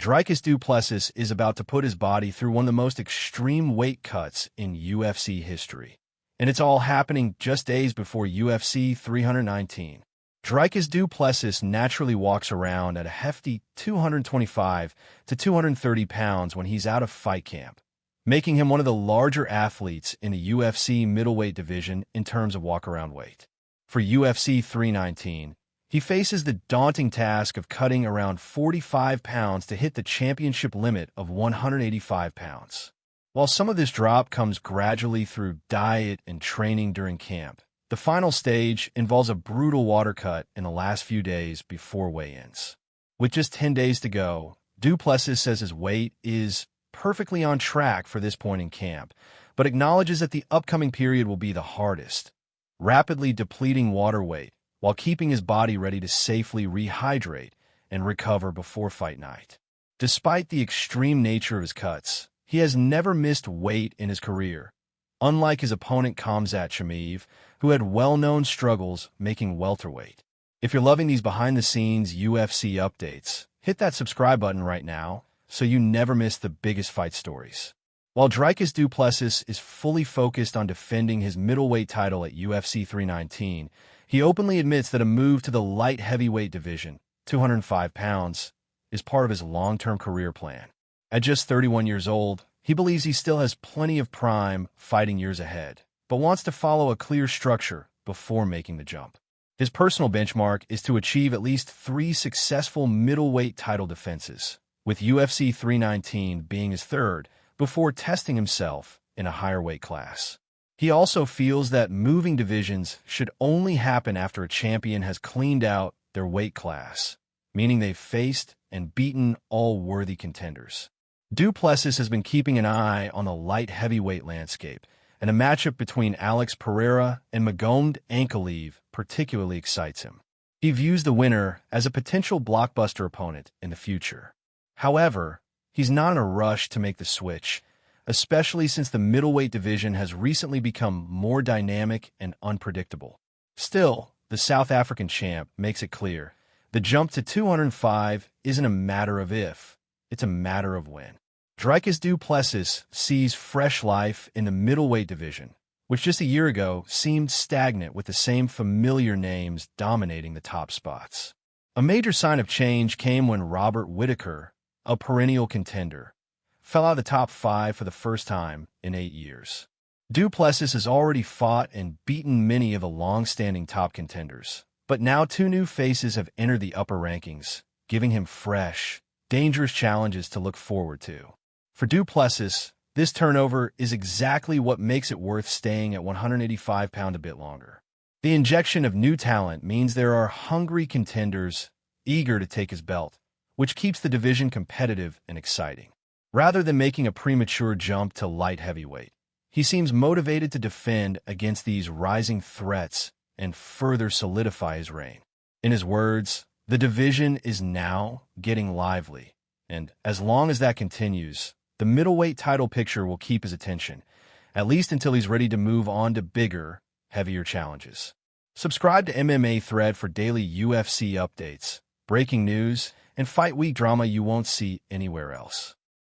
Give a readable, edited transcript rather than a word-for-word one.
Dricus Du Plessis is about to put his body through one of the most extreme weight cuts in UFC history. And it's all happening just days before UFC 319. Dricus Du Plessis naturally walks around at a hefty 225 to 230 pounds when he's out of fight camp, making him one of the larger athletes in the UFC middleweight division in terms of walk-around weight. For UFC 319, he faces the daunting task of cutting around 45 pounds to hit the championship limit of 185 pounds. While some of this drop comes gradually through diet and training during camp, the final stage involves a brutal water cut in the last few days before weigh-ins. With just 10 days to go, Du Plessis says his weight is perfectly on track for this point in camp, but acknowledges that the upcoming period will be the hardest, rapidly depleting water weight while keeping his body ready to safely rehydrate and recover before fight night. Despite the extreme nature of his cuts, he has never missed weight in his career, unlike his opponent Khamzat Chimaev, who had well-known struggles making welterweight. If you're loving these behind-the-scenes UFC updates, hit that subscribe button right now so you never miss the biggest fight stories. While Dricus Du Plessis is fully focused on defending his middleweight title at UFC 319, he openly admits that a move to the light heavyweight division, 205 pounds, is part of his long-term career plan. At just 31 years old, he believes he still has plenty of prime fighting years ahead, but wants to follow a clear structure before making the jump. His personal benchmark is to achieve at least 3 successful middleweight title defenses, with UFC 319 being his third, before testing himself in a higher weight class. He also feels that moving divisions should only happen after a champion has cleaned out their weight class, meaning they've faced and beaten all worthy contenders. Du Plessis has been keeping an eye on the light heavyweight landscape, and a matchup between Alex Pereira and Magomed Ankalaev particularly excites him. He views the winner as a potential blockbuster opponent in the future. However, he's not in a rush to make the switch, especially since the middleweight division has recently become more dynamic and unpredictable. Still, the South African champ makes it clear, the jump to 205 isn't a matter of if, it's a matter of when. Dricus Du Plessis sees fresh life in the middleweight division, which just a year ago seemed stagnant with the same familiar names dominating the top spots. A major sign of change came when Robert Whittaker, a perennial contender, fell out of the top 5 for the first time in 8 years. Du Plessis has already fought and beaten many of the long-standing top contenders, but now 2 new faces have entered the upper rankings, giving him fresh, dangerous challenges to look forward to. For Du Plessis, this turnover is exactly what makes it worth staying at 185 pounds a bit longer. The injection of new talent means there are hungry contenders eager to take his belt, which keeps the division competitive and exciting. Rather than making a premature jump to light heavyweight, he seems motivated to defend against these rising threats and further solidify his reign. In his words, the division is now getting lively, and as long as that continues, the middleweight title picture will keep his attention, at least until he's ready to move on to bigger, heavier challenges. Subscribe to MMA Thread for daily UFC updates, breaking news, and fight week drama you won't see anywhere else.